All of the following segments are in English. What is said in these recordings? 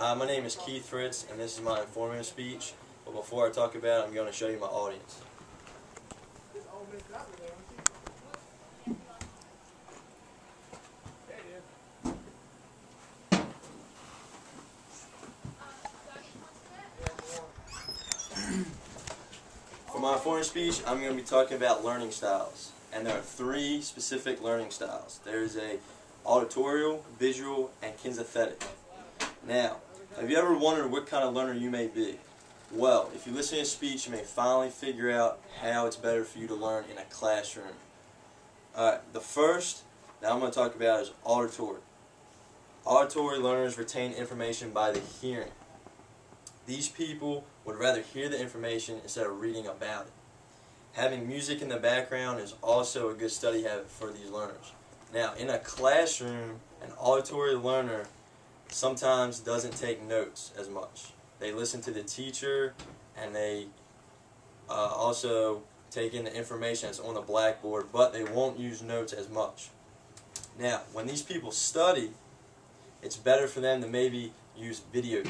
Hi, my name is Fritz, and this is my informative speech. But before I talk about it, I'm going to show you my audience. For my informative speech, I'm going to be talking about learning styles. And there are three specific learning styles. There's a auditorial, visual, and kinesthetic. Now, have you ever wondered what kind of learner you may be? Well, if you listen to a speech, you may finally figure out how it's better for you to learn in a classroom. Alright, the first that I'm going to talk about is auditory. Auditory learners retain information by the hearing. These people would rather hear the information instead of reading about it. Having music in the background is also a good study habit for these learners. Now, in a classroom, an auditory learner sometimes doesn't take notes as much. They listen to the teacher, and they also take in the information that's on the blackboard, but they won't use notes as much. Now, when these people study, it's better for them to maybe use video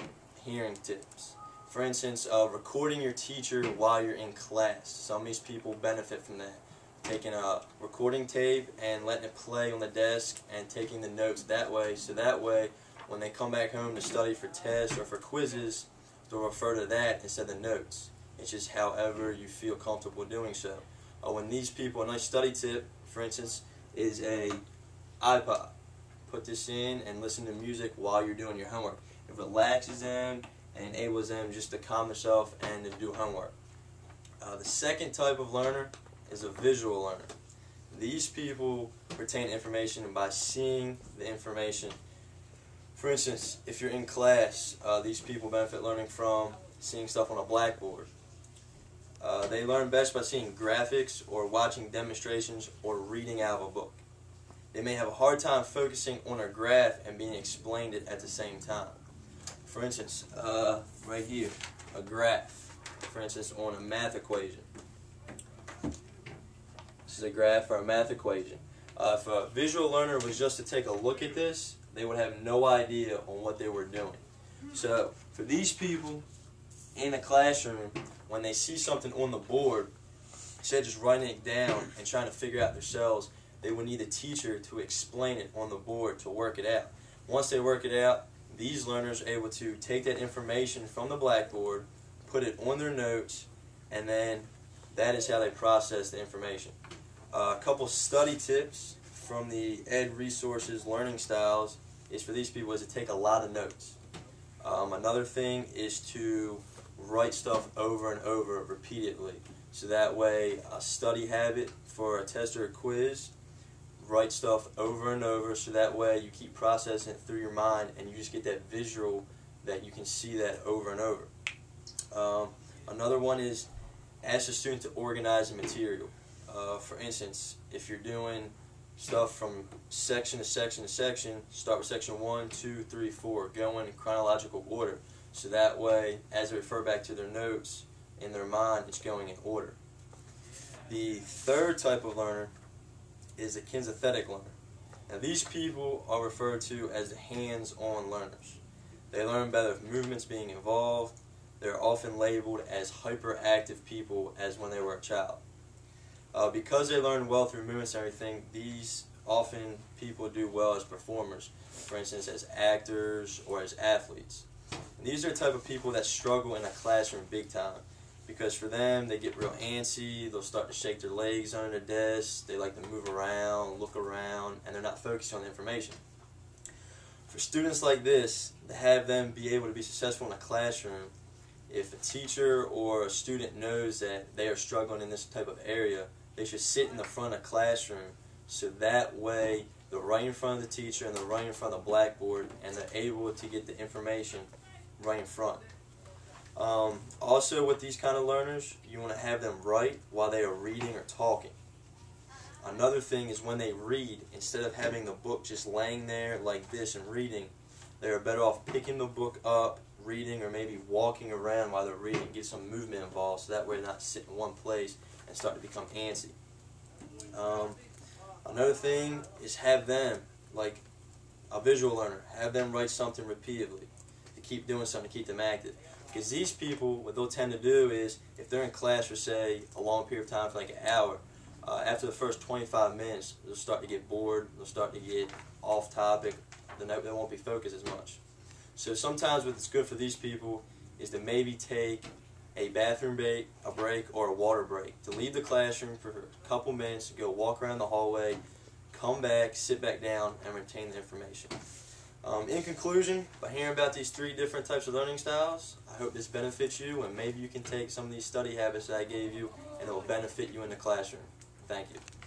hearing tips. For instance, recording your teacher while you're in class. Some of these people benefit from that. Taking a recording tape and letting it play on the desk and taking the notes that way, so that way when they come back home to study for tests or for quizzes, they'll refer to that instead of notes. It's just however you feel comfortable doing so. When these people, a nice study tip, for instance, is a iPod. Put this in and listen to music while you're doing your homework. It relaxes them and enables them just to calm themselves and to do homework. The second type of learner is a visual learner. These people retain information by seeing the information. For instance, if you're in class, these people benefit learning from seeing stuff on a blackboard. They learn best by seeing graphics or watching demonstrations or reading out of a book. They may have a hard time focusing on a graph and being explained it at the same time. For instance, right here, a graph, for instance, on a math equation. This is a graph for a math equation. If a visual learner was just to take a look at this, they would have no idea on what they were doing. So, for these people in a classroom, when they see something on the board, instead of just writing it down and trying to figure out themselves, they would need a teacher to explain it on the board to work it out. Once they work it out, these learners are able to take that information from the blackboard, put it on their notes, and then that is how they process the information. A couple study tips from the Ed Resources Learning Styles is for these people is to take a lot of notes. Another thing is to write stuff over and over repeatedly. So that way, a study habit for a test or a quiz, write stuff over and over, so that way you keep processing it through your mind and you just get that visual that you can see that over and over. Another one is ask the student to organize the material. For instance, if you're doing stuff from section to section to section, start with section 1, 2, 3, 4, go in chronological order. So that way, as they refer back to their notes, in their mind, it's going in order. The third type of learner is a kinesthetic learner. Now these people are referred to as the hands-on learners. They learn better with movements being involved. They're often labeled as hyperactive people as when they were a child. Because they learn well through movements and everything, these often people do well as performers, for instance as actors or as athletes. And these are the type of people that struggle in a classroom big time, because for them they get real antsy, they'll start to shake their legs under the desk, they like to move around, look around, and they're not focusing on the information. For students like this, to have them be able to be successful in a classroom, if a teacher or a student knows that they are struggling in this type of area, they should sit in the front of the classroom, so that way they're right in front of the teacher and they're right in front of the blackboard and they're able to get the information right in front. Also with these kind of learners, you want to have them write while they are reading or talking. Another thing is when they read, instead of having the book just laying there like this and reading, they are better off picking the book up, reading, or maybe walking around while they're reading. Get some movement involved so that way they're not sitting in one place and start to become antsy. Another thing is have them, like a visual learner, have them write something repeatedly. The keep doing something to keep them active. Because these people, what they'll tend to do is, if they're in class for, say, a long period of time, for like an hour, after the first 25 minutes, they'll start to get bored, they'll start to get off topic, they won't be focused as much. So sometimes what's good for these people is to maybe take a bathroom break, or a water break, to leave the classroom for a couple minutes, go walk around the hallway, come back, sit back down, and retain the information. In conclusion, by hearing about these 3 different types of learning styles, I hope this benefits you, and maybe you can take some of these study habits that I gave you, and it will benefit you in the classroom. Thank you.